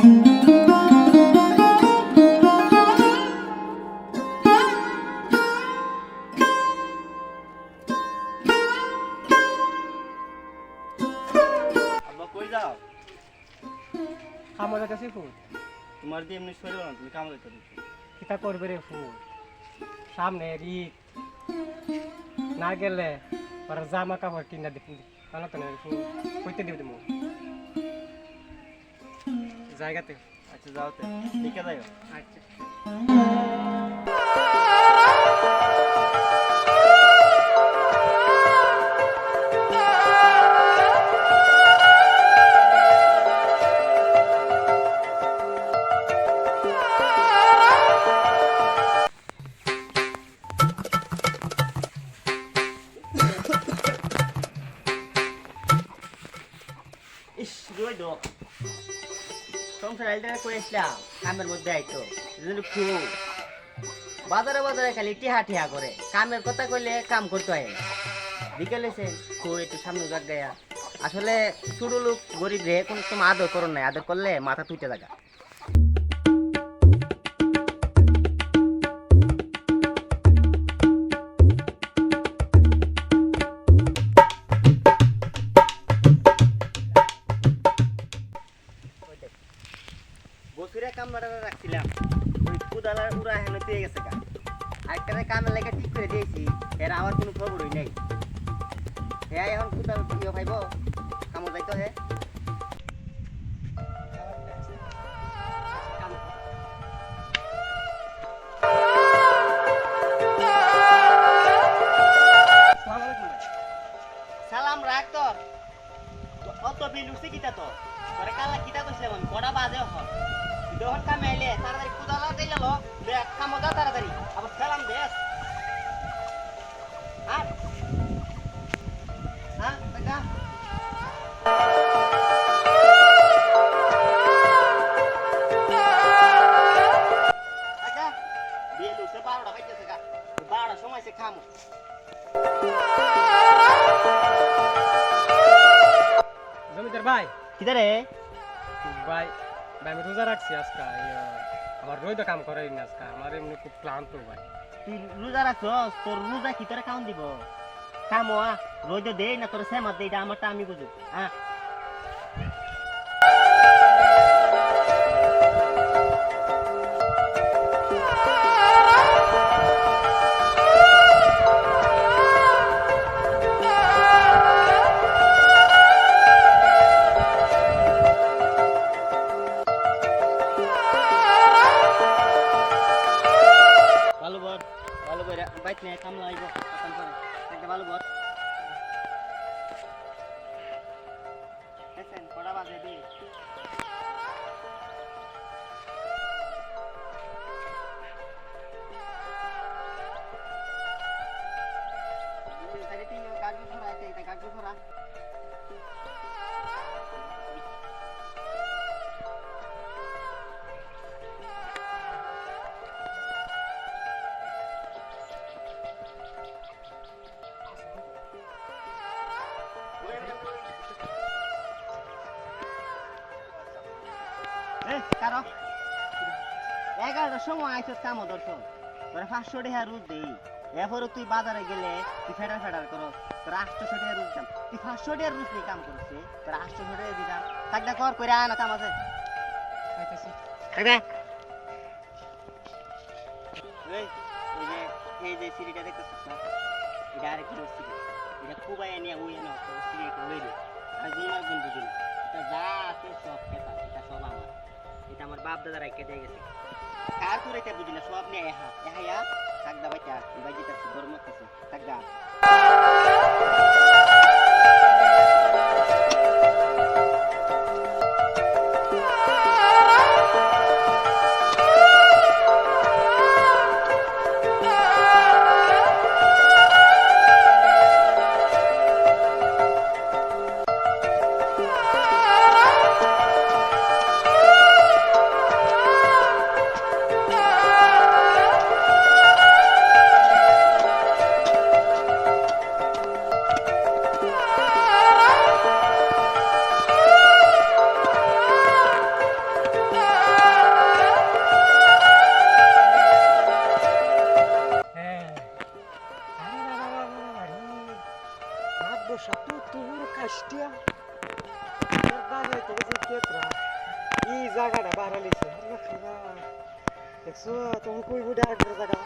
কামড় কাছে ফুল তোমার দিয়ে এমনি সরে না, তুমি কামড় করতে কিতা করবে রে ফুল সামনে ঈদ না গেলে ওর জামা কাপড় কিনা দিবি ভালো তো না ফুল কইতে দিবি তুমি জায়গাতে। আচ্ছা যাওতে দেখে যাও। আচ্ছা ইস রই দো সংসার আইলটা কইছিলাম কামের মধ্যে আইতো যদি খুব বাজারে বাজারে খালি টিহা টিহা করে কামের কথা কইলে কাম করতে হয় না। বিকেলে সে খুব একটু সামনে যাক গায়া আসলে ছোট লোক গরিব রে কোনো তোমার আদর করো নাই, আদর করলে মাথা তুইতে জায়গা। বসুরে কামড়া রাখছিলাম ওই কুদালার উড়া হেনে পেয়ে গেছে গা আরেকটা কামের লেগে ঠিক করে দিয়েছি, এর আমার কোনো খবরই নেই। হ্যাঁ এখন কুদাল তুমিও খাইব কামড় যাইতো হে সালাম রাখ তোর অত বিল উঠছে কিতা তো তোরে কালা কিতা কইছিলাম আমি কটা বাজে হল যখন কামে আইলে তাড়াতাড়ি কুদালা দিলে লো দেখ কামো যা তাড়াতাড়ি আবার সালাম দেস। আর হ্যাঁ টাকা টাকা বিল উঠছে 12টা বাজছে গা 12টার সময় সে খামো। জমিদার ভাই কিতা রে ভাই ভাই আমি রোজা রাখছি আজকে আমার রোজা কাম করে না আজকে আমার এমনি খুব ক্লান্ত ভাই। তুই রোজা রাখছস তোর রোজা কি তোরে খাওন দিব কামো রোজা দে না তোর সেমাত দে এটা আমারটা আমি বুঝু। হ্যাঁ বাইক নিয়ে কামলা আইব কাম করে একটা ভালো বল দেখেন কটা বাজে দি সাড়ে 3 কাগজ ধরা আছে এটা কাগজ ধরা কারো 11টার সময় আইসত কামো ধরছো তোরা 500 টাকা রোজ দেই এরপরে তুই বাজারে গেলে তুই ফেডার করো তোরা 800 টাকা রোজ দাম তুই 500 টাকা রোজ নিয়ে কাম করছে তোরা 800 টাকা দিলাম থাকদা কর করে আয় না কাম আছে থাকবে এই যে সিঁড়িটা দেখতেছিস না এটা আরেকটা সিঁড়ি এটা কুবাই নিয়ে ওই না সিঁড়ি একটা লইলে আর গুমার গুণ বুঝি না এটা যা আছে সব খেতা এটা সব আমার এটা আমার বাপ দাদা রাখতে দিয়ে গেছে কার করে এটা বুঝি না সব নিয়ে এহা থাকদা বাইটা বাইজিতাছে গরম করতেছে থাকদা সাতু তোর কাষ্টিয়া বাজাই তো যে কেতরা এই জায়গাটা বাড়ালিছে দেখছো তখন কই বুড়ে আর জায়গা